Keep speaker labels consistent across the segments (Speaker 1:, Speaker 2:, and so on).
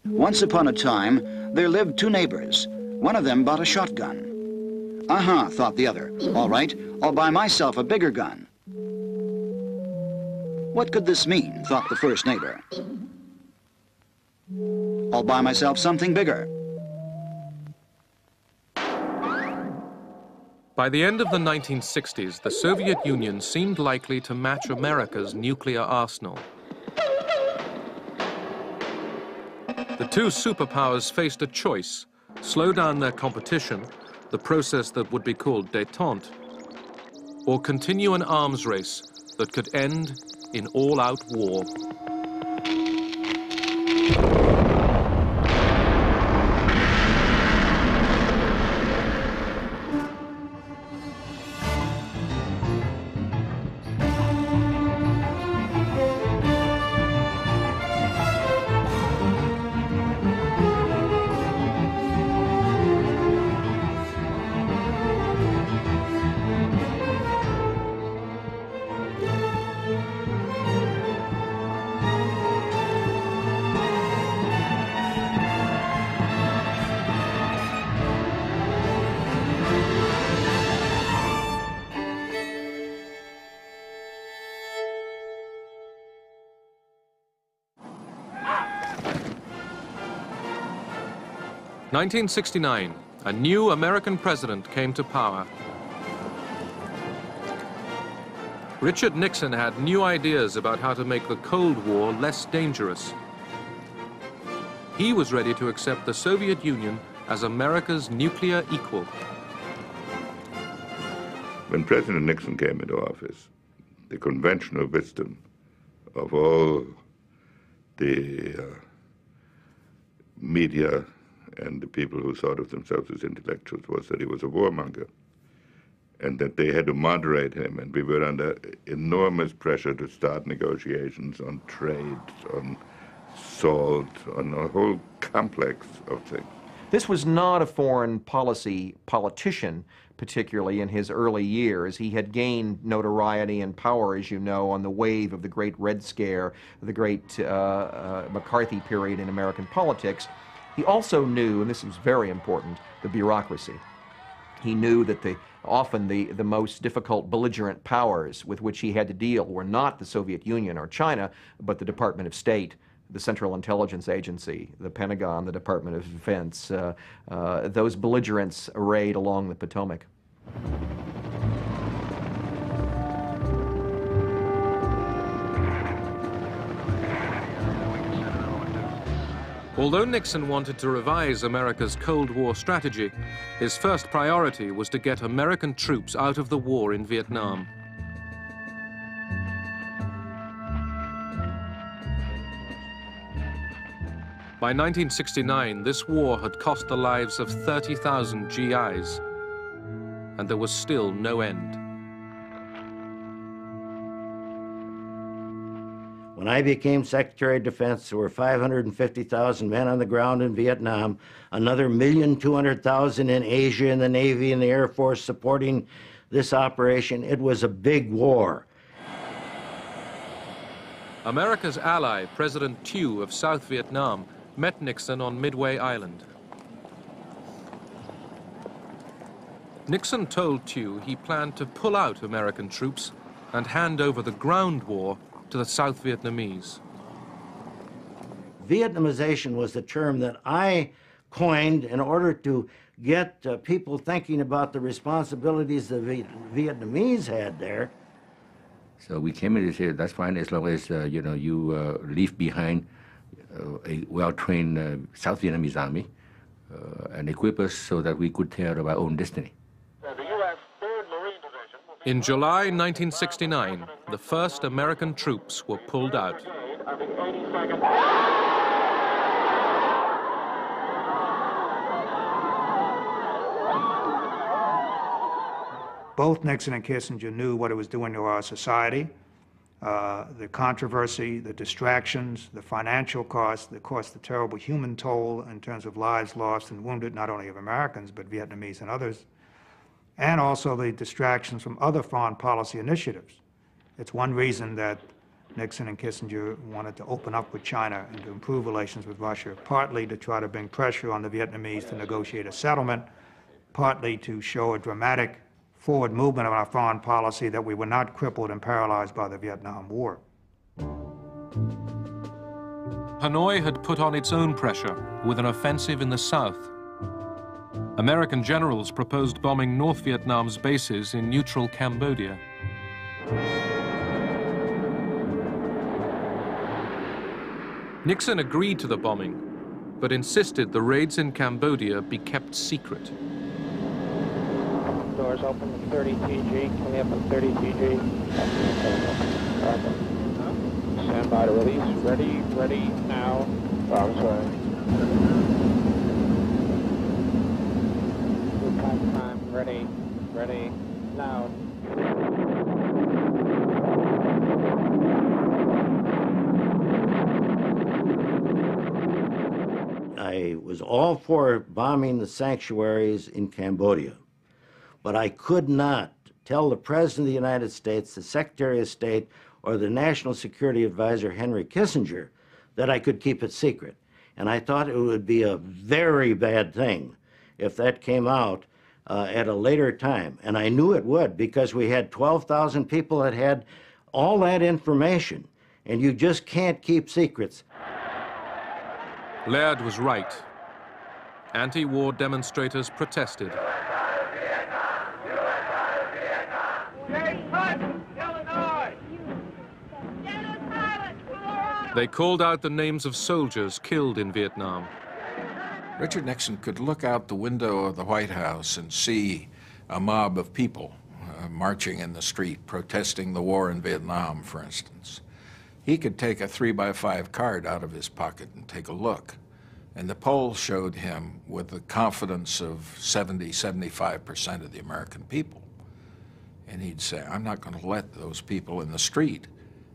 Speaker 1: Once upon a time, there lived two neighbors. One of them bought a shotgun. Aha, thought the other. All right, I'll buy myself a bigger gun. What could this mean, thought the first neighbor. I'll buy myself something bigger.
Speaker 2: By the end of the 1960s, the Soviet Union seemed likely to match America's nuclear arsenal. The two superpowers faced a choice: slow down their competition, the process that would be called Detente, or continue an arms race that could end in all-out war. In 1969, a new American president came to power. Richard Nixon had new ideas about how to make the Cold War less dangerous. He was ready to accept the Soviet Union as America's nuclear equal.
Speaker 3: When President Nixon came into office, the conventional wisdom of all the media and the people who thought of themselves as intellectuals was that he was a warmonger and that they had to moderate him, and we were under enormous pressure to start negotiations on trade, on salt, on a whole complex of things.
Speaker 4: This was not a foreign policy politician, particularly in his early years. He had gained notoriety and power, as you know, on the wave of the Great Red Scare, the Great McCarthy period in American politics. He also knew, and this was very important, the bureaucracy. He knew that often the most difficult belligerent powers with which he had to deal were not the Soviet Union or China, but the Department of State, the Central Intelligence Agency, the Pentagon, the Department of Defense, those belligerents arrayed along the Potomac.
Speaker 2: Although Nixon wanted to revise America's Cold War strategy, his first priority was to get American troops out of the war in Vietnam. By 1969, this war had cost the lives of 30,000 GIs, and there was still no end.
Speaker 5: When I became Secretary of Defense, there were 550,000 men on the ground in Vietnam, another 1,200,000 in Asia in the Navy and the Air Force supporting this operation. It was a big war.
Speaker 2: America's ally, President Thieu of South Vietnam, met Nixon on Midway Island. Nixon told Thieu he planned to pull out American troops and hand over the ground war to the South Vietnamese.
Speaker 5: Vietnamization was the term that I coined in order to get people thinking about the responsibilities the Vietnamese had there.
Speaker 6: So we came in and said, that's fine as long as you leave behind a well-trained South Vietnamese army and equip us so that we could take care of our own destiny.
Speaker 2: In July 1969, the first American troops were pulled out.
Speaker 7: Both Nixon and Kissinger knew what it was doing to our society, the controversy, the distractions, the financial costs, the terrible human toll in terms of lives lost and wounded, not only of Americans, but Vietnamese and others, and also the distractions from other foreign policy initiatives. It's one reason that Nixon and Kissinger wanted to open up with China and to improve relations with Russia, partly to try to bring pressure on the Vietnamese to negotiate a settlement, partly to show a dramatic forward movement of our foreign policy that we were not crippled and paralyzed by the Vietnam War.
Speaker 2: Hanoi had put on its own pressure with an offensive in the south. American generals proposed bombing North Vietnam's bases in neutral Cambodia. Nixon agreed to the bombing, but insisted the raids in Cambodia be kept secret.
Speaker 8: Doors open at 30 TG. Can we have a 30 TG? Stand by to release. Ready now. Oh, I'm sorry. Time. Ready now.
Speaker 5: I was all for bombing the sanctuaries in Cambodia, but I could not tell the President of the United States, the Secretary of State, or the National Security Advisor, Henry Kissinger, that I could keep it secret. And I thought it would be a very bad thing if that came out at a later time. And I knew it would, because we had 12,000 people that had all that information, and you just can't keep secrets.
Speaker 2: Laird was right. Anti-war demonstrators protested. They called out the names of soldiers killed in Vietnam.
Speaker 9: Richard Nixon could look out the window of the White House and see a mob of people marching in the street, protesting the war in Vietnam, for instance. He could take a 3x5 card out of his pocket and take a look. And the polls showed him with the confidence of 70–75% of the American people. And he'd say, I'm not going to let those people in the street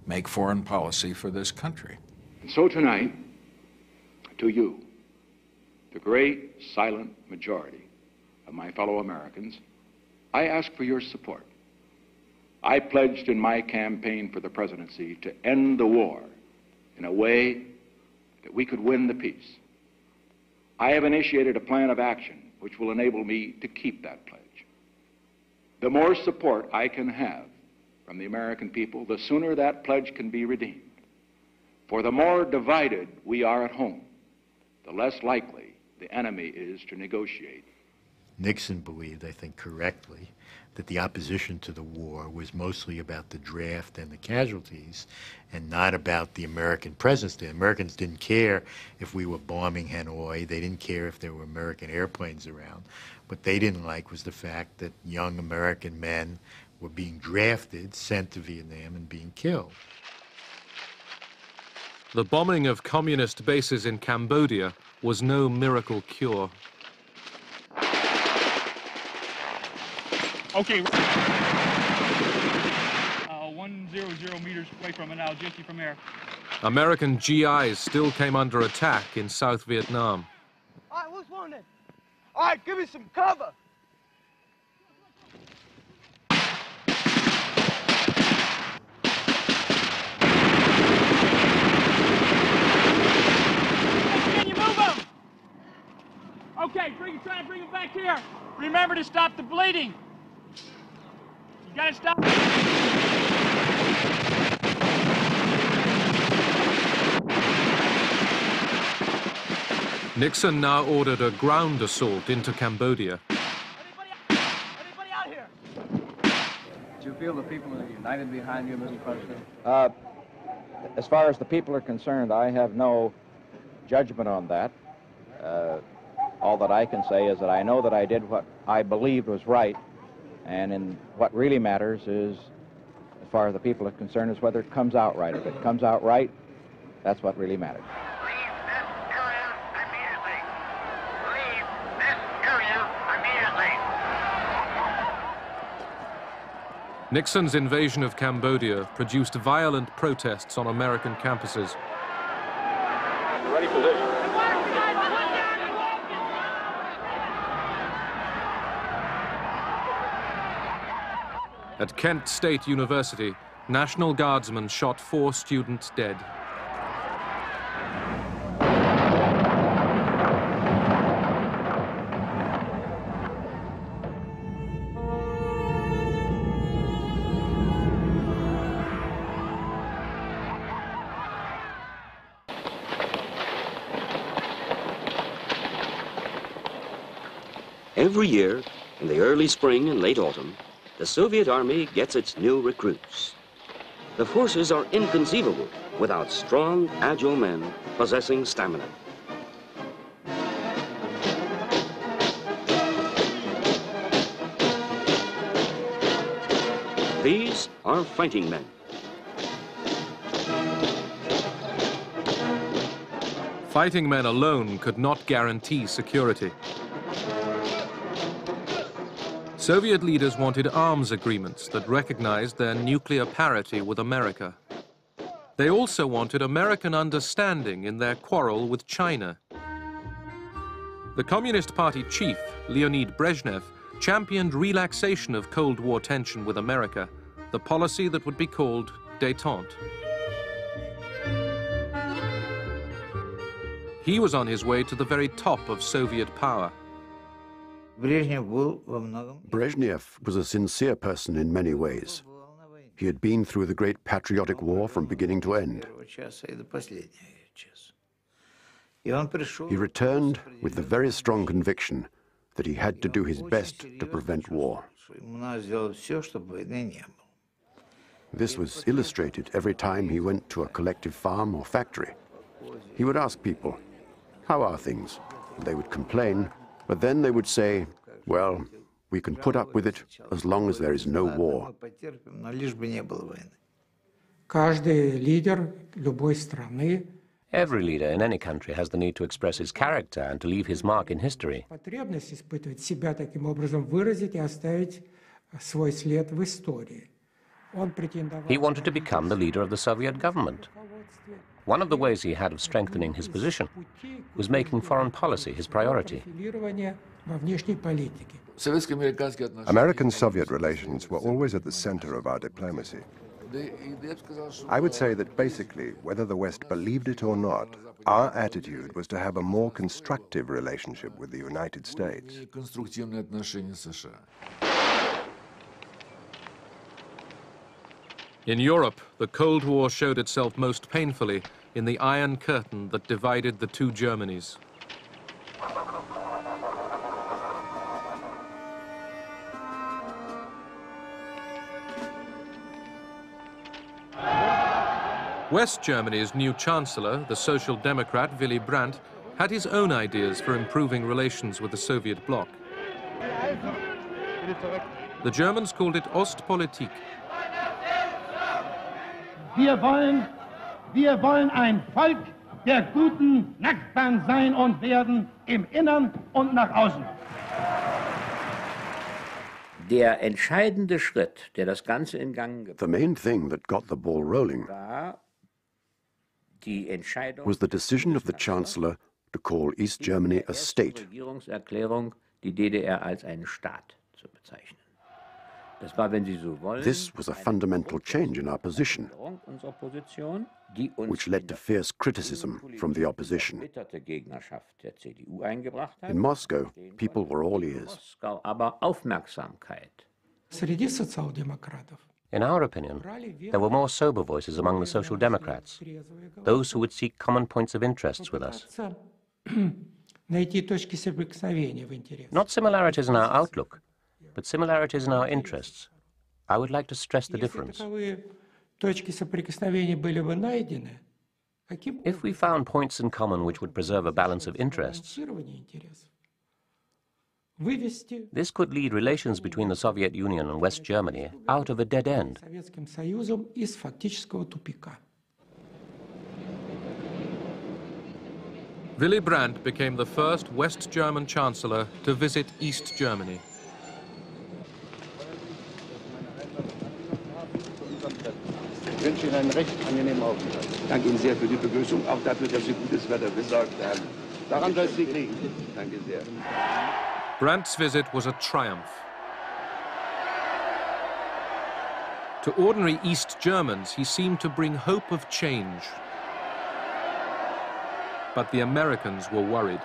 Speaker 9: make foreign policy for this country.
Speaker 10: And so tonight, to you, the great silent majority of my fellow Americans, I ask for your support. I pledged in my campaign for the presidency to end the war in a way that we could win the peace. I have initiated a plan of action which will enable me to keep that pledge. The more support I can have from the American people, the sooner that pledge can be redeemed. For the more divided we are at home, the less likely the enemy is to negotiate.
Speaker 11: Nixon believed, I think correctly, that the opposition to the war was mostly about the draft and the casualties and not about the American presence. The Americans didn't care if we were bombing Hanoi. They didn't care if there were American airplanes around. What they didn't like was the fact that young American men were being drafted, sent to Vietnam, and being killed.
Speaker 2: The bombing of communist bases in Cambodia was no miracle cure.
Speaker 12: Okay. 100 meters away from it now, just from there.
Speaker 2: American GIs still came under attack in South Vietnam.
Speaker 13: All right, who's wounded? All right, give me some cover.
Speaker 12: Can you move them? Okay, try to bring them back here. Remember to stop the bleeding. You gotta stop.
Speaker 2: Nixon now ordered a ground assault into Cambodia.
Speaker 13: Anybody out here?
Speaker 14: Do you feel the people are united behind you, Mr. President?
Speaker 8: As far as the people are concerned, I have no judgment on that. All that I can say is that I know that I did what I believed was right, and in what really matters is, as far as the people are concerned, is whether it comes out right. If it comes out right, that's what really matters.
Speaker 2: Nixon's invasion of Cambodia produced violent protests on American campuses.
Speaker 8: Ready position.
Speaker 2: At Kent State University, National Guardsmen shot 4 students dead.
Speaker 15: Every year, in the early spring and late autumn, the Soviet Army gets its new recruits. The forces are inconceivable without strong, agile men possessing stamina. These are fighting men.
Speaker 2: Fighting men alone could not guarantee security. Soviet leaders wanted arms agreements that recognized their nuclear parity with America. They also wanted American understanding in their quarrel with China. The Communist Party chief, Leonid Brezhnev, championed relaxation of Cold War tension with America, the policy that would be called Detente. He was on his way to the very top of Soviet power.
Speaker 16: Brezhnev was a sincere person in many ways. He had been through the great patriotic war from beginning to end. He returned with the very strong conviction that he had to do his best to prevent war. This was illustrated every time he went to a collective farm or factory. He would ask people, "How are things?" And they would complain, but then they would say, "Well, we can put up with it as long as there is no war."
Speaker 17: Every leader in any country has the need to express his character and to leave his mark in history. He wanted to become the leader of the Soviet government. One of the ways he had of strengthening his position was making foreign policy his priority.
Speaker 18: American-Soviet relations were always at the center of our diplomacy. I would say that basically, whether the West believed it or not, our attitude was to have a more constructive relationship with the United States.
Speaker 2: In Europe, the Cold War showed itself most painfully in the Iron Curtain that divided the two Germanys. West Germany's new chancellor, the Social Democrat Willy Brandt, had his own ideas for improving relations with the Soviet bloc. The Germans called it Ostpolitik.
Speaker 19: Wir wollen ein Volk der guten Nachbarn sein und werden im Innern und nach außen.
Speaker 5: Der entscheidende Schritt, der das Ganze in Gang gebracht hat,
Speaker 16: The main thing that got the ball rolling was the decision of the Chancellor to call East Germany a state.
Speaker 5: Regierungserklärung, die DDR als einen Staat zu bezeichnen. Das war, wenn Sie so wollen,
Speaker 16: This was a fundamental change in our position,
Speaker 5: unserer Position, die uns
Speaker 16: which led to fierce criticism from the opposition.
Speaker 5: erbitterte Gegnerschaft der CDU eingebracht hat.
Speaker 16: In Moscow, people were all ears.
Speaker 5: Moskau aber Aufmerksamkeit.
Speaker 17: In our opinion, there were more sober voices among the Social Democrats, those who would seek common points of interests with us. Not similarities in our outlook, but similarities in our interests. I would like to stress the difference. If we found points in common which would preserve a balance of interests, this could lead relations between the Soviet Union and West Germany out of a dead end.
Speaker 2: Willy Brandt became the first West German chancellor to visit East Germany.
Speaker 10: Ich wünsche Ihnen einen recht angenehmen Aufenthalt. Danke Ihnen sehr für die Begrüßung, auch dafür, dass Sie gutes Wetter besorgt haben. Daran soll es nicht liegen. Danke sehr.
Speaker 2: Brandt's visit was a triumph. To ordinary East Germans, he seemed to bring hope of change. But the Americans were worried.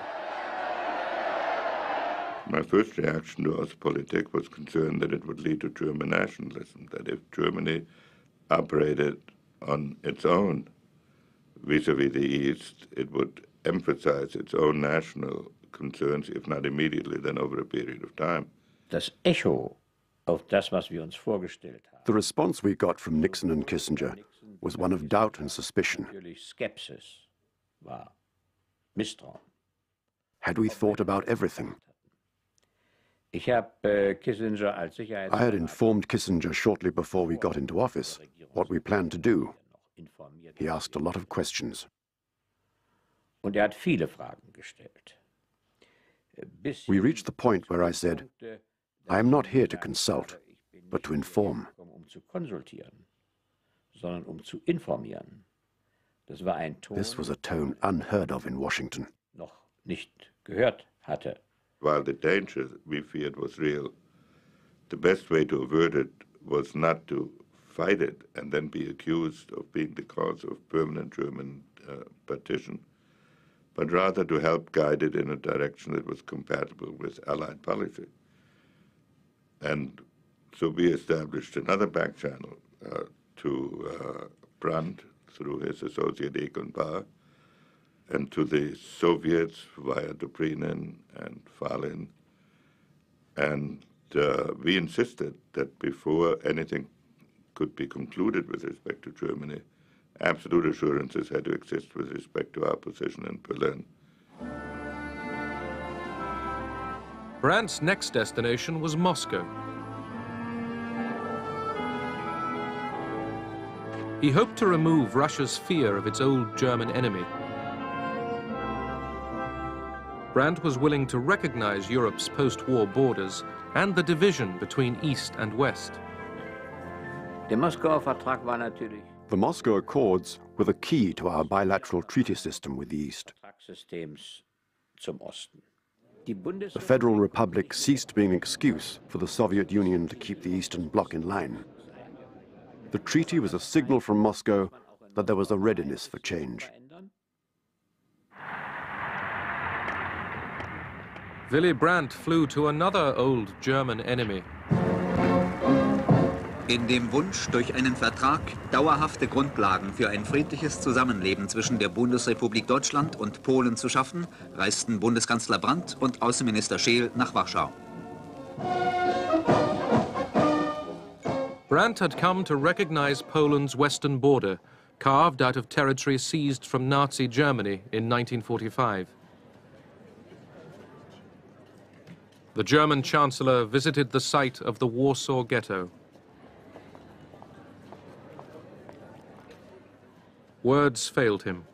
Speaker 3: My first reaction to Ostpolitik was concerned that it would lead to German nationalism, that if Germany operated on its own vis-à-vis the East, it would emphasize its own national concerns, if not immediately, then over a period of time.
Speaker 20: Das Echo auf das, was wir uns vorgestellt haben.
Speaker 16: The response we got from Nixon and Kissinger was one of doubt and suspicion.
Speaker 20: Skepsis war Misstrauen.
Speaker 16: Had we thought about everything?
Speaker 20: I
Speaker 16: had informed Kissinger shortly before we got into office what we planned to do. He asked a lot of questions.
Speaker 20: Und hat viele Fragen gestellt.
Speaker 16: We reached the point where I said, I am not here to consult, but to inform.
Speaker 20: Zu konsultieren, sondern zu informieren. Das war ein Ton,
Speaker 16: This was a tone unheard of in Washington.
Speaker 20: Noch nicht gehört hatte.
Speaker 3: While the danger we feared was real, the best way to avert it was not to fight it and then be accused of being the cause of permanent German partition, but rather to help guide it in a direction that was compatible with Allied policy. And so we established another back channel to Brandt through his associate Egon Bahr, and to the Soviets via Dobrynin and Falin. And we insisted that before anything could be concluded with respect to Germany, absolute assurances had to exist with respect to our position in Berlin.
Speaker 2: Brandt's next destination was Moscow. He hoped to remove Russia's fear of its old German enemy. Brandt was willing to recognize Europe's post-war borders and the division between East and West.
Speaker 20: Der Moskauer Vertrag war natürlich
Speaker 16: The Moscow Accords were the key to our bilateral treaty system with the East.
Speaker 20: Vertragssystems zum Osten.
Speaker 16: The Federal Republic ceased being an excuse for the Soviet Union to keep the Eastern Bloc in line. The treaty was a signal from Moscow that there was a readiness for change.
Speaker 2: Willy Brandt flew to another old German enemy.
Speaker 21: In dem Wunsch, durch einen Vertrag dauerhafte Grundlagen für ein friedliches Zusammenleben zwischen der Bundesrepublik Deutschland und Polen zu schaffen, reisten Bundeskanzler Brandt und Außenminister Scheel nach Warschau.
Speaker 2: Brandt had come to recognize Poland's western border, carved out of territory seized from Nazi Germany in 1945. The German Chancellor visited the site of the Warsaw Ghetto. Words failed him.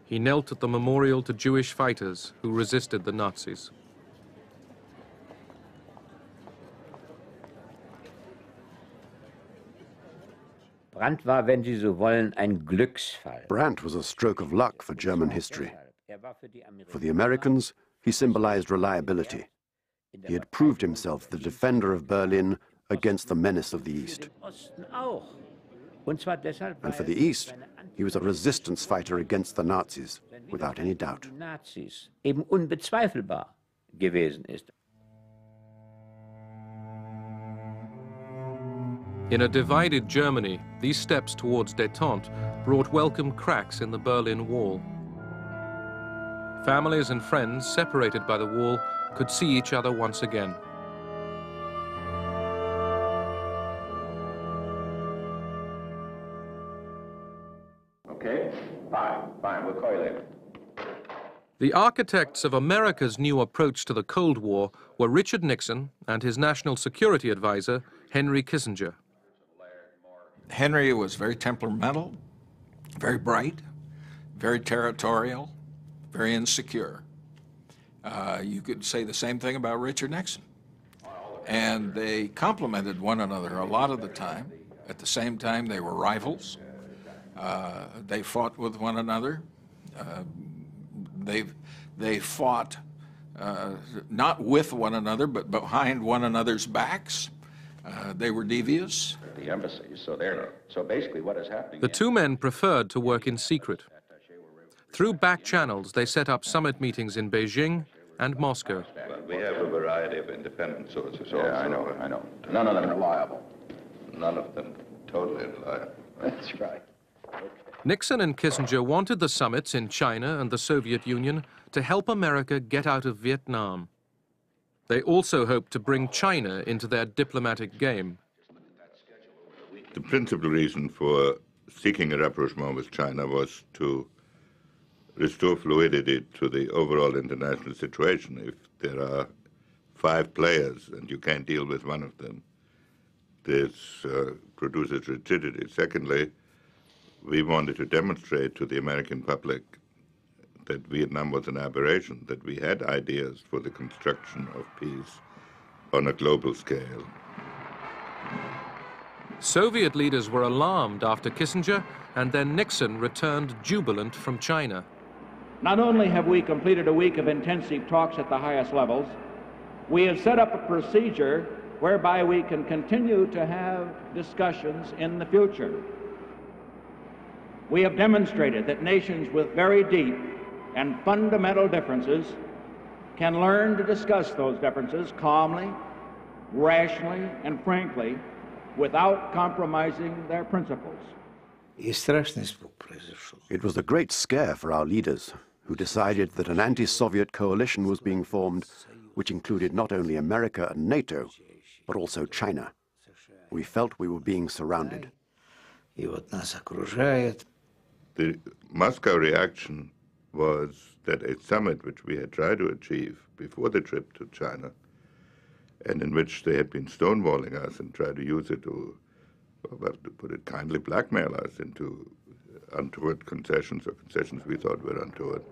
Speaker 2: He knelt at the memorial to Jewish fighters who resisted the Nazis.
Speaker 20: Brandt war, wenn Sie so wollen, ein Glücksfall.
Speaker 16: Brandt was a stroke of luck for German history. For the Americans, he symbolized reliability. He had proved himself the defender of Berlin against the menace of the East. And for the East, he was a resistance fighter against the Nazis, without any doubt.
Speaker 20: Nazis eben unbezweifelbar gewesen ist.
Speaker 2: In a divided Germany, these steps towards Detente brought welcome cracks in the Berlin Wall. Families and friends separated by the wall could see each other once again.
Speaker 8: Okay, fine, we'll call you later.
Speaker 2: The architects of America's new approach to the Cold War were Richard Nixon and his national security advisor, Henry Kissinger.
Speaker 9: Henry was very temperamental, very bright, very territorial, very insecure. You could say the same thing about Richard Nixon. And they complemented one another a lot of the time. At the same time, they were rivals. They fought with one another. They fought not with one another, but behind one another's backs. They were devious.
Speaker 10: The embassies, so basically what is happening...
Speaker 2: The two men preferred to work in secret. Through back channels, they set up summit meetings in Beijing and Moscow.
Speaker 3: But we have a variety of independent sources also.
Speaker 10: Yeah, I know. None of them reliable.
Speaker 3: None of them totally reliable.
Speaker 10: That's right.
Speaker 2: Nixon and Kissinger wanted the summits in China and the Soviet Union to help America get out of Vietnam. They also hoped to bring China into their diplomatic game.
Speaker 3: The principal reason for seeking a rapprochement with China was to restore fluidity to the overall international situation. If there are 5 players and you can't deal with one of them, this produces rigidity. Secondly, we wanted to demonstrate to the American public that Vietnam was an aberration, that we had ideas for the construction of peace on a global scale.
Speaker 2: Soviet leaders were alarmed after Kissinger, and then Nixon returned jubilant from China.
Speaker 8: Not only have we completed a week of intensive talks at the highest levels, we have set up a procedure whereby we can continue to have discussions in the future. We have demonstrated that nations with very deep and fundamental differences can learn to discuss those differences calmly, rationally, and frankly, without compromising their principles.
Speaker 16: It was a great scare for our leaders, who decided that an anti-Soviet coalition was being formed, which included not only America and NATO, but also China. We felt we were being surrounded.
Speaker 3: The Moscow reaction was that a summit which we had tried to achieve before the trip to China, and in which they had been stonewalling us and tried to use it to, well, to put it kindly, blackmail us into untoward concessions, or concessions we thought were untoward.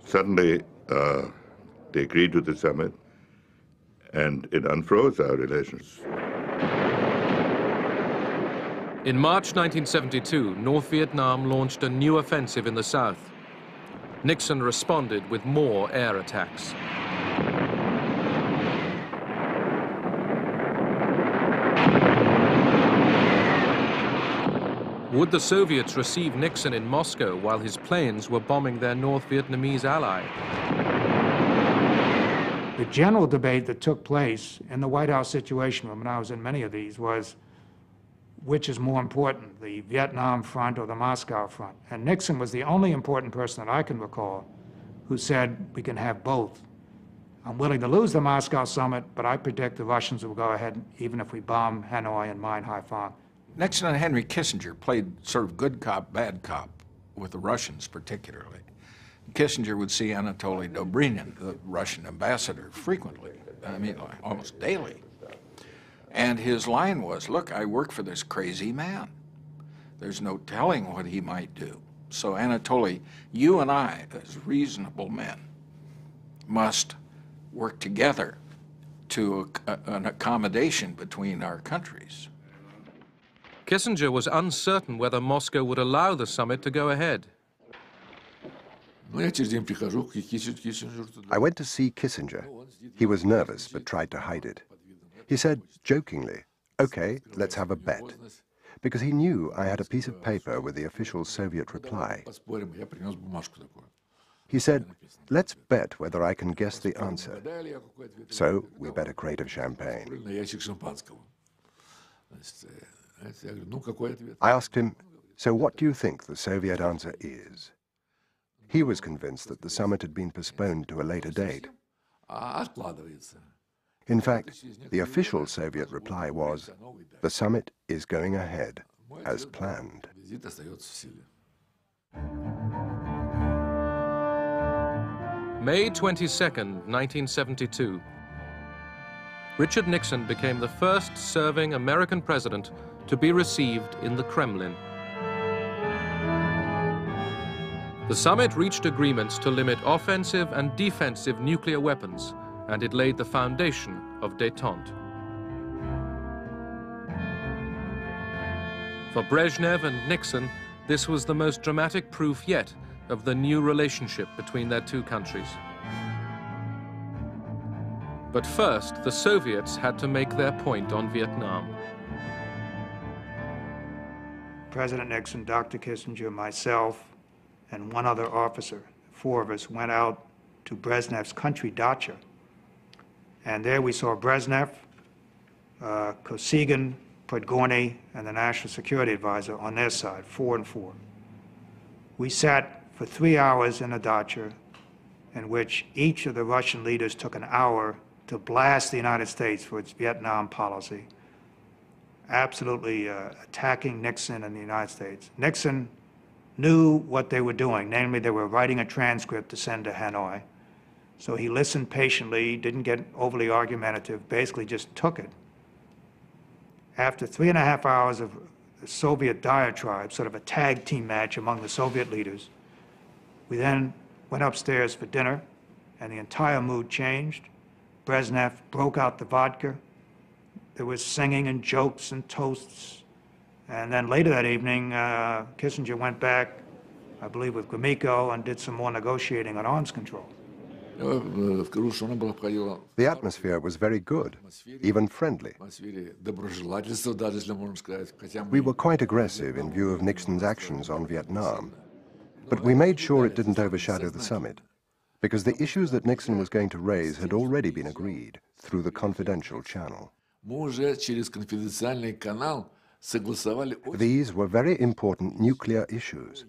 Speaker 3: Suddenly, they agreed to the summit, and it unfroze our relations.
Speaker 2: In March 1972, North Vietnam launched a new offensive in the south. Nixon responded with more air attacks. Would the Soviets receive Nixon in Moscow while his planes were bombing their North Vietnamese ally?
Speaker 7: The general debate that took place in the White House Situation Room, and I was in many of these, was which is more important, the Vietnam front or the Moscow front? And Nixon was the only important person that I can recall who said we can have both. I'm willing to lose the Moscow summit, but I predict the Russians will go ahead even if we bomb Hanoi and mine Haiphong.
Speaker 9: Nixon and Henry Kissinger played sort of good cop, bad cop with the Russians particularly. Kissinger would see Anatoly Dobrynin, the Russian ambassador, frequently, I mean, like, almost daily. And his line was, look, I work for this crazy man. There's no telling what he might do. So Anatoly, you and I, as reasonable men, must work together to an accommodation between our countries.
Speaker 2: Kissinger was uncertain whether Moscow would allow the summit to go ahead.
Speaker 16: I went to see Kissinger. He was nervous but tried to hide it. He said jokingly, "Okay, let's have a bet," because he knew I had a piece of paper with the official Soviet reply. He said, "Let's bet whether I can guess the answer." So we bet a crate of champagne. I asked him, "So what do you think the Soviet answer is?" He was convinced that the summit had been postponed to a later date. In fact, the official Soviet reply was, "The summit is going ahead, as planned."
Speaker 2: May 22nd, 1972. Richard Nixon became the first serving American president to be received in the Kremlin. The summit reached agreements to limit offensive and defensive nuclear weapons, and it laid the foundation of Detente. For Brezhnev and Nixon, this was the most dramatic proof yet of the new relationship between their two countries. But first, the Soviets had to make their point on Vietnam.
Speaker 7: President Nixon, Dr. Kissinger, myself, and one other officer, 4 of us, went out to Brezhnev's country dacha. And there we saw Brezhnev, Kosygin, Podgorny, and the National Security Advisor on their side, 4 and 4. We sat for 3 hours in a dacha in which each of the Russian leaders took an hour to blast the United States for its Vietnam policy, absolutely attacking Nixon and the United States. Nixon knew what they were doing, namely they were writing a transcript to send to Hanoi. So he listened patiently, didn't get overly argumentative, basically just took it. After 3.5 hours of the Soviet diatribe, sort of a tag team match among the Soviet leaders, we then went upstairs for dinner, and the entire mood changed. Brezhnev broke out the vodka. There was singing and jokes and toasts. And then later that evening, Kissinger went back, I believe with Gromyko, and did some more negotiating on arms control.
Speaker 18: The atmosphere was very good, even friendly. We were quite aggressive in view of Nixon's actions on Vietnam, but we made sure it didn't overshadow the summit, because the issues that Nixon was going to raise had already been agreed through the confidential channel. These were very important nuclear issues.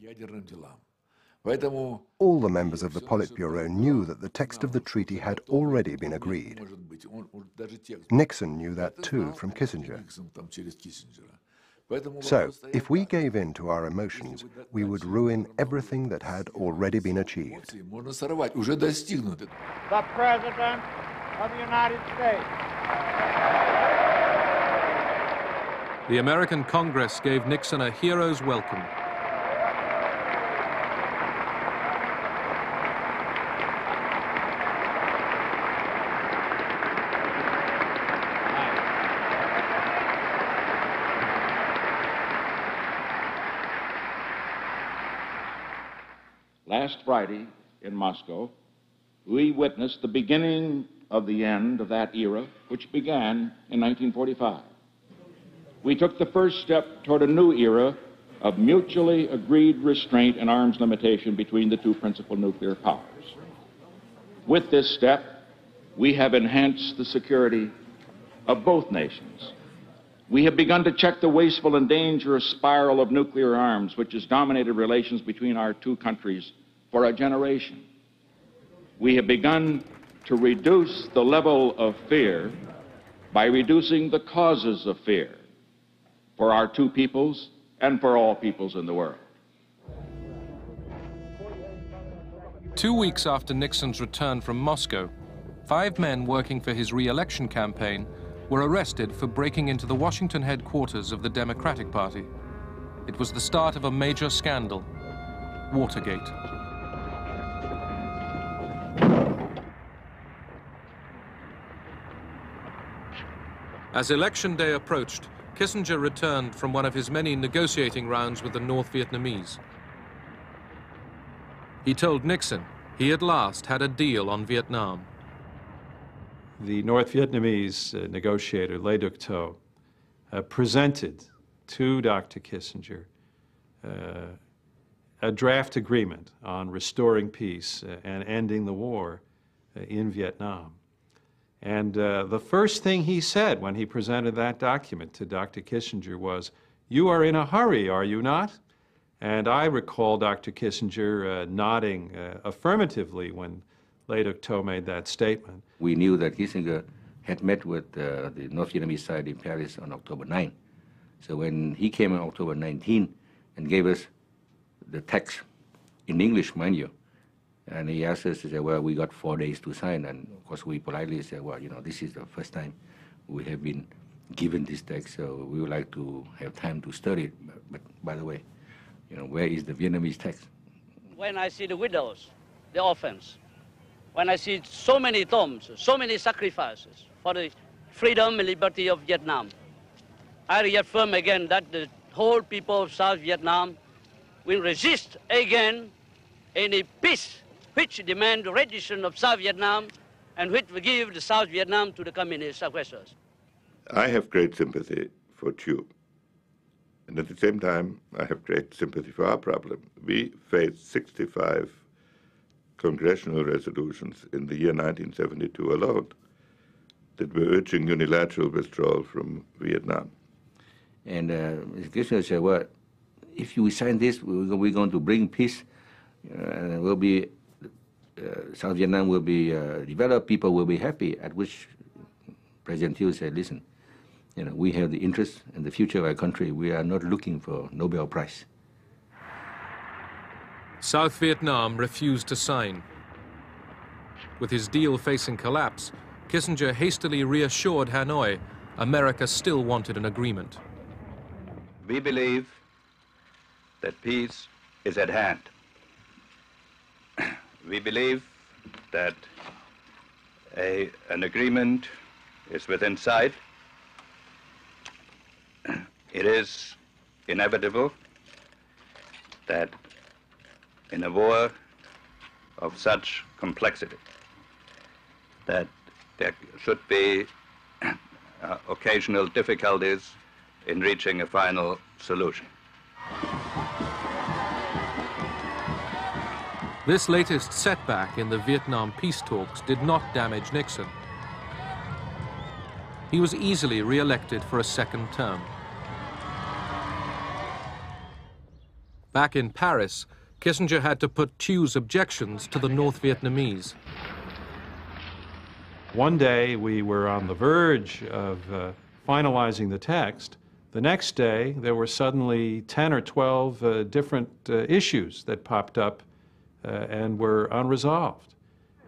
Speaker 18: All the members of the Politburo knew that the text of the treaty had already been agreed. Nixon knew that too from Kissinger. So, if we gave in to our emotions, we would ruin everything that had already been achieved.
Speaker 12: The President of the United States.
Speaker 2: The American Congress gave Nixon a hero's welcome.
Speaker 10: Last Friday in Moscow, we witnessed the beginning of the end of that era, which began in 1945. We took the first step toward a new era of mutually agreed restraint and arms limitation between the two principal nuclear powers. With this step, we have enhanced the security of both nations. We have begun to check the wasteful and dangerous spiral of nuclear arms, which has dominated relations between our two countries for a generation. We have begun to reduce the level of fear by reducing the causes of fear for our two peoples and for all peoples in the world.
Speaker 2: 2 weeks after Nixon's return from Moscow, 5 men working for his re-election campaign were arrested for breaking into the Washington headquarters of the Democratic Party. It was the start of a major scandal, Watergate. As election day approached, Kissinger returned from one of his many negotiating rounds with the North Vietnamese. He told Nixon he at last had a deal on Vietnam.
Speaker 1: The North Vietnamese negotiator, Le Duc Tho, presented to Dr. Kissinger a draft agreement on restoring peace and ending the war in Vietnam. And the first thing he said when he presented that document to Dr. Kissinger was, "You are in a hurry, are you not?" And I recall Dr. Kissinger nodding affirmatively when Le Duc Tho made that statement.
Speaker 6: We knew that Kissinger had met with the North Vietnamese side in Paris on October 9. So when he came on October 19 and gave us the text in English, mind you, and he asked us to say, well, we got 4 days to sign. And of course, we politely said, well, you know, this is the first time we have been given this text, so we would like to have time to study it. But by the way, you know, where is the Vietnamese text?
Speaker 22: When I see the widows, the orphans, when I see so many tombs, so many sacrifices for the freedom and liberty of Vietnam, I reaffirm again that the whole people of South Vietnam will resist again any peace which demand the rendition of South Vietnam and which will give the South Vietnam to the communist aggressors.
Speaker 3: I have great sympathy for Thieu. And at the same time, I have great sympathy for our problem. We faced 65 congressional resolutions in the year 1972 alone that were urging unilateral withdrawal from Vietnam.
Speaker 6: And Mr. Kissinger said, well, if you sign this, we're going to bring peace, and we'll be, South Vietnam will be developed, people will be happy, at which President Thieu said, listen, we have the interest in the future of our country. We are not looking for Nobel Prize.
Speaker 2: South Vietnam refused to sign. With his deal facing collapse, Kissinger hastily reassured Hanoi America still wanted an agreement.
Speaker 4: We believe that peace is at hand. We believe that an agreement is within sight. It is inevitable that in a war of such complexity, that there should be occasional difficulties in reaching a final solution.
Speaker 2: This latest setback in the Vietnam peace talks did not damage Nixon. He was easily re-elected for a second term. Back in Paris, Kissinger had to put Thieu's objections to the North Vietnamese.
Speaker 1: One day we were on the verge of finalizing the text. The next day there were suddenly 10 or 12 different issues that popped up and were unresolved.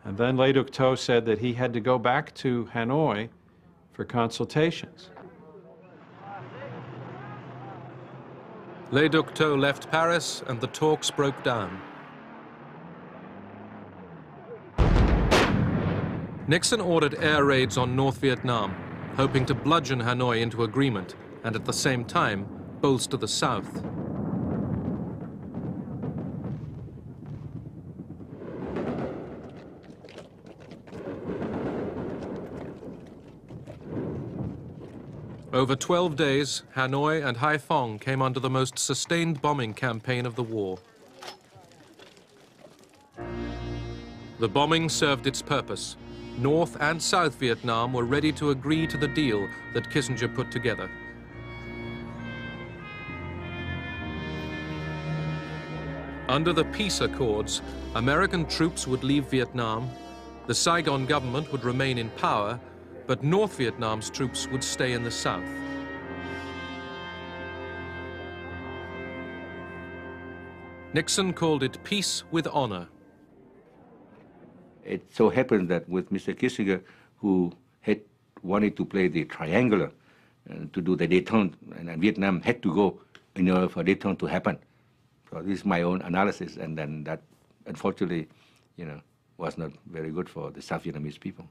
Speaker 1: And then Le Duc Tho said that he had to go back to Hanoi for consultations.
Speaker 2: Le Duc Tho left Paris and the talks broke down. Nixon ordered air raids on North Vietnam, hoping to bludgeon Hanoi into agreement and at the same time bolster the South. Over 12 days, Hanoi and Haiphong came under the most sustained bombing campaign of the war. The bombing served its purpose. North and South Vietnam were ready to agree to the deal that Kissinger put together. Under the peace accords, American troops would leave Vietnam, the Saigon government would remain in power, but North Vietnam's troops would stay in the south. Nixon called it peace with honor.
Speaker 6: It so happened that with Mr. Kissinger, who had wanted to play the triangular, to do the detente, and Vietnam had to go in order for detente to happen. So this is my own analysis, and then that, unfortunately, was not very good for the South Vietnamese people.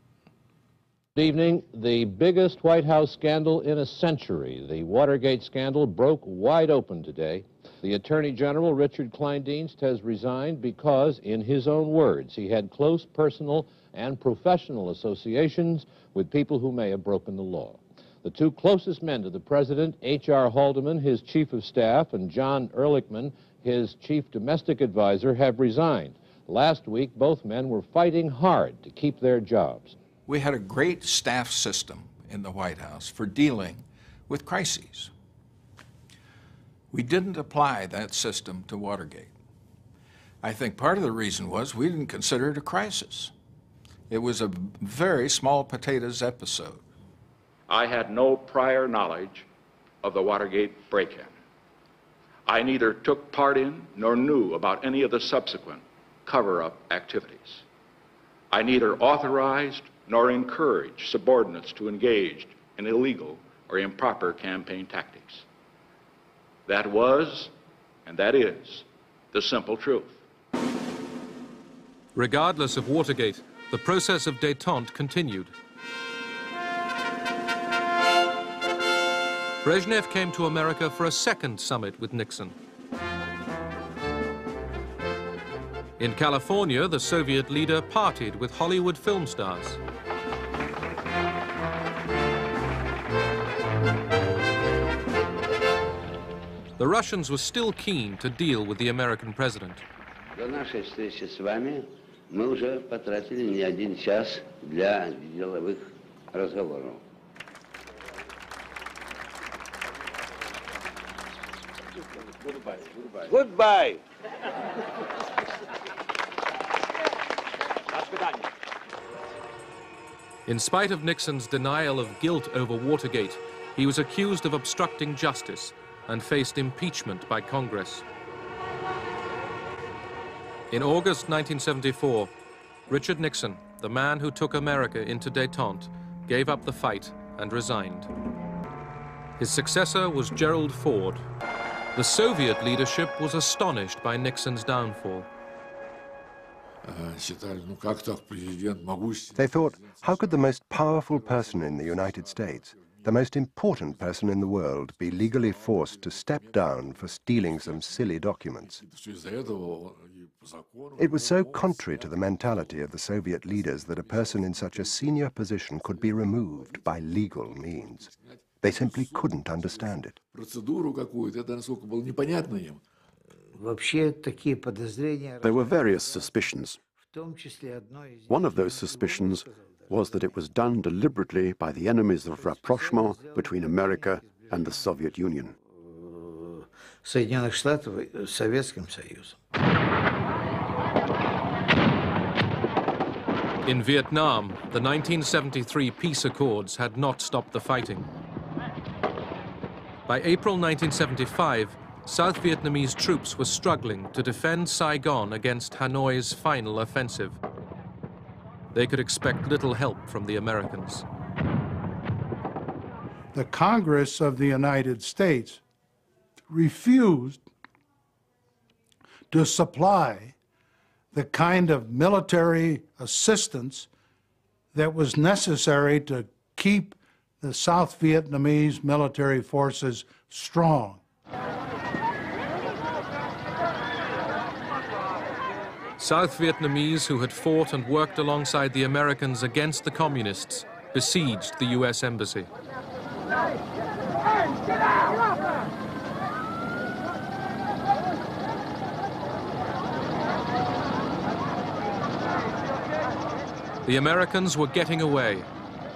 Speaker 11: Good evening. The biggest White House scandal in a century, the Watergate scandal, broke wide open today. The Attorney General, Richard Kleindienst, has resigned because, in his own words, he had close personal and professional associations with people who may have broken the law. The two closest men to the president, H.R. Haldeman, his chief of staff, and John Ehrlichman, his chief domestic advisor, have resigned. Last week, both men were fighting hard to keep their jobs.
Speaker 9: We had a great staff system in the White House for dealing with crises. We didn't apply that system to Watergate. I think part of the reason was we didn't consider it a crisis. It was a very small potatoes episode.
Speaker 10: I had no prior knowledge of the Watergate break-in. I neither took part in nor knew about any of the subsequent cover-up activities. I neither authorized nor encouraged subordinates to engage in illegal or improper campaign tactics. That was, and that is, the simple truth.
Speaker 2: Regardless of Watergate, the process of détente continued. Brezhnev came to America for a second summit with Nixon. In California, the Soviet leader partied with Hollywood film stars. The Russians were still keen to deal with the American president.
Speaker 13: До нашей встречи с вами мы уже потратили не один час для деловых разговоров.
Speaker 14: Goodbye.
Speaker 2: In spite of Nixon's denial of guilt over Watergate, he was accused of obstructing justice and faced impeachment by Congress. In August 1974, Richard Nixon, the man who took America into Detente, gave up the fight and resigned. His successor was Gerald Ford. The Soviet leadership was astonished by Nixon's downfall.
Speaker 18: They thought, how could the most powerful person in the United States, the most important person in the world, be legally forced to step down for stealing some silly documents? It was so contrary to the mentality of the Soviet leaders that a person in such a senior position could be removed by legal means. They simply couldn't understand it.
Speaker 16: There were various suspicions. One of those suspicions was that it was done deliberately by the enemies of rapprochement between America and the Soviet Union.
Speaker 2: In Vietnam, the 1973 peace accords had not stopped the fighting. By April 1975, South Vietnamese troops were struggling to defend Saigon against Hanoi's final offensive. They could expect little help from the Americans.
Speaker 23: The Congress of the United States refused to supply the kind of military assistance that was necessary to keep the South Vietnamese military forces strong.
Speaker 2: South Vietnamese who had fought and worked alongside the Americans against the communists besieged the U.S. embassy. The Americans were getting away,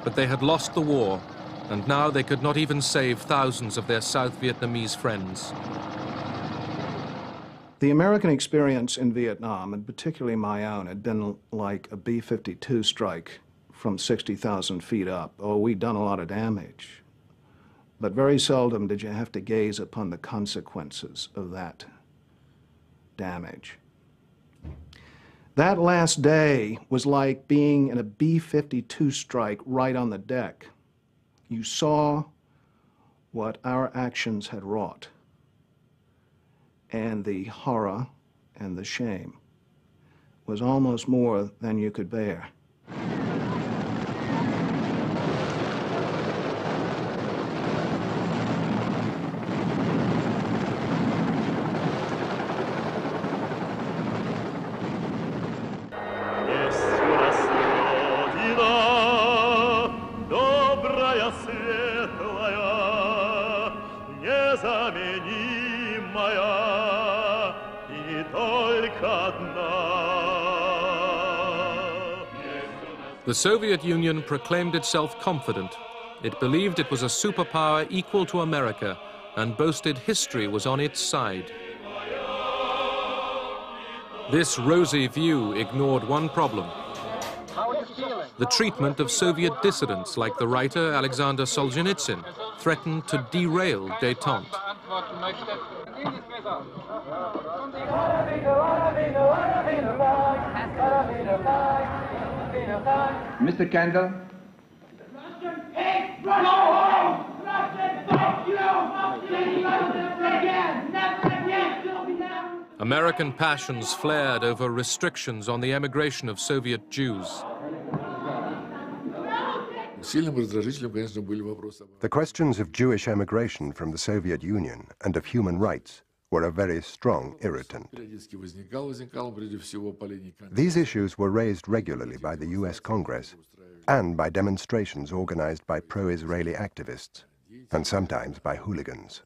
Speaker 2: but they had lost the war, and now they could not even save thousands of their South Vietnamese friends.
Speaker 24: The American experience in Vietnam, and particularly my own, had been like a B-52 strike from 60,000 feet up. Oh, we'd done a lot of damage, but very seldom did you have to gaze upon the consequences of that damage. That last day was like being in a B-52 strike right on the deck. You saw what our actions had wrought, and the horror and the shame was almost more than you could bear.
Speaker 2: The Soviet Union proclaimed itself confident. It believed it was a superpower equal to America and boasted history was on its side. This rosy view ignored one problem: the treatment of Soviet dissidents like the writer Alexander Solzhenitsyn threatened to derail Detente.
Speaker 25: Mr. Kendall?
Speaker 2: American passions flared over restrictions on the emigration of Soviet Jews.
Speaker 18: The questions of Jewish emigration from the Soviet Union and of human rights were a very strong irritant. These issues were raised regularly by the US Congress and by demonstrations organized by pro-Israeli activists, and sometimes by hooligans.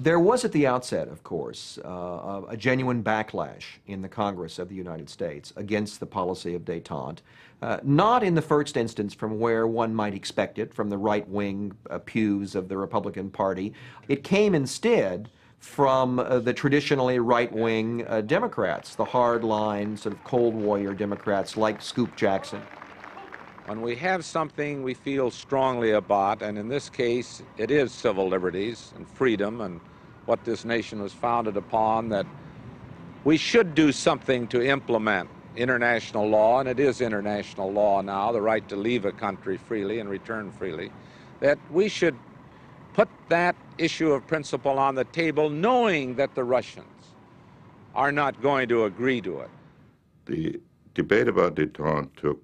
Speaker 5: There was at the outset, of course, a genuine backlash in the Congress of the United States against the policy of détente, not in the first instance from where one might expect it, from the right-wing pews of the Republican Party. It came instead from the traditionally right-wing Democrats, the hard-line, sort of Cold Warrior Democrats like Scoop Jackson.
Speaker 14: When we have something we feel strongly about, and in this case it is civil liberties and freedom and what this nation was founded upon, that we should do something to implement international law, and it is international law now, the right to leave a country freely and return freely, that we should put that issue of principle on the table knowing that the Russians are not going to agree to it.
Speaker 3: The debate about détente took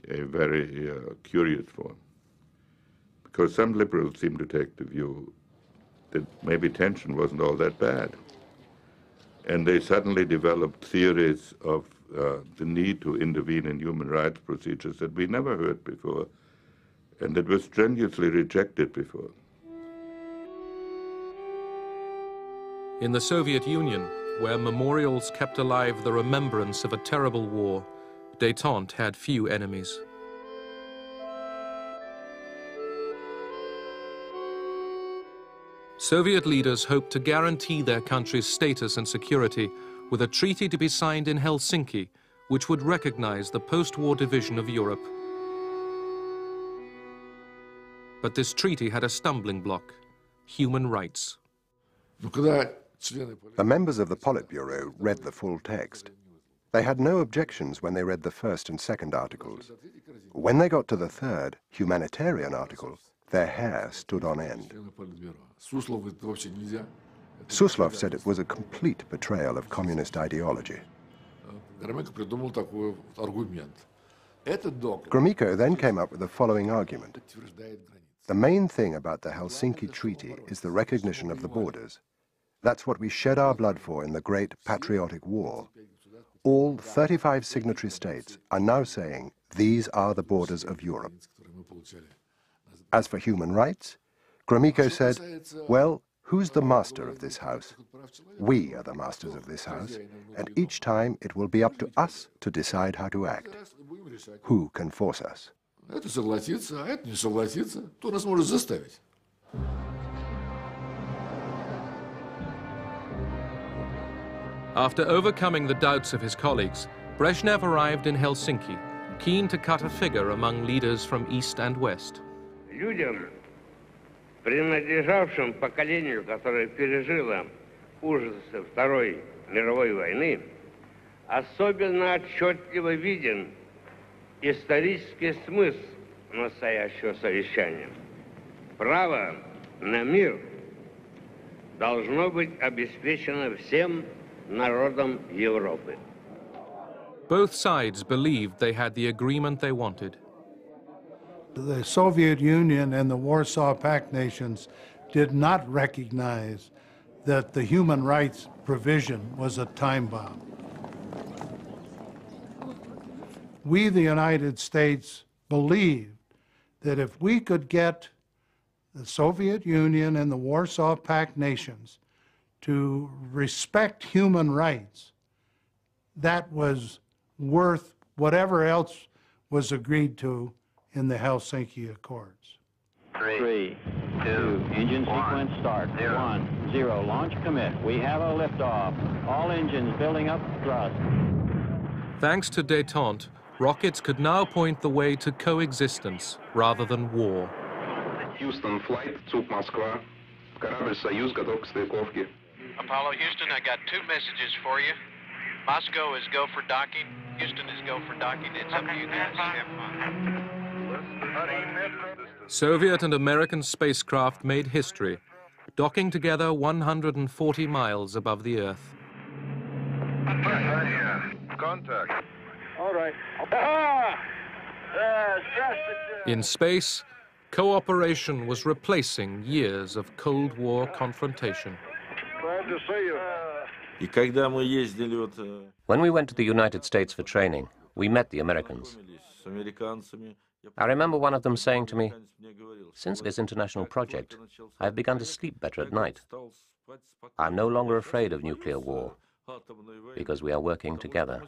Speaker 3: a very curious form, because some liberals seem to take the view that maybe tension wasn't all that bad. And they suddenly developed theories of the need to intervene in human rights procedures that we never heard before, and that were strenuously rejected before.
Speaker 2: In the Soviet Union, where memorials kept alive the remembrance of a terrible war, détente had few enemies. Soviet leaders hoped to guarantee their country's status and security with a treaty to be signed in Helsinki, which would recognize the post-war division of Europe. But this treaty had a stumbling block: human rights.
Speaker 18: The members of the Politburo read the full text. They had no objections when they read the first and second articles. When they got to the third, humanitarian article, their hair stood on end. Suslov said it was a complete betrayal of communist ideology. Gromyko then came up with the following argument. The main thing about the Helsinki Treaty is the recognition of the borders. That's what we shed our blood for in the Great Patriotic War. All 35 signatory states are now saying these are the borders of Europe. As for human rights, Gromyko said, well, who's the master of this house? We are the masters of this house, and each time it will be up to us to decide how to act. Who can force us?
Speaker 2: After overcoming the doubts of his colleagues, Brezhnev arrived in Helsinki, keen to cut a figure among leaders from East and West.
Speaker 15: Людям, принадлежавшим поколению, которое пережило ужасы Второй мировой войны, особенно отчетливо виден исторический смысл настоящего совещания. Право на мир должно быть обеспечено всем народам Европы.
Speaker 2: Both sides believed they had the agreement they wanted.
Speaker 23: The Soviet Union and the Warsaw Pact nations did not recognize that the human rights provision was a time bomb. We, the United States, believed that if we could get the Soviet Union and the Warsaw Pact nations to respect human rights, that was worth whatever else was agreed to in the Helsinki Accords.
Speaker 17: 3, 2, engine sequence start. 1, 0, launch commit. We have a liftoff. All engines building up thrust.
Speaker 2: Thanks to détente, rockets could now point the way to coexistence rather than war.
Speaker 19: Houston flight, Zug Moskva. Корабль Союз готов к стыковке.
Speaker 26: Apollo Houston, I got 2 messages for you. Moscow is go for docking. Houston is go for docking. It's up to you guys. Have fun.
Speaker 2: Soviet and American spacecraft made history, docking together 140 miles above the Earth.
Speaker 19: Contact.
Speaker 17: All right.
Speaker 2: In space, Cooperation was replacing years of Cold War confrontation.
Speaker 7: Glad to see you.
Speaker 8: When we went to the United States for training, we met the Americans. I remember one of them saying to me, "Since this international project, I have begun to sleep better at night. I'm no longer afraid of nuclear war, because we are working together."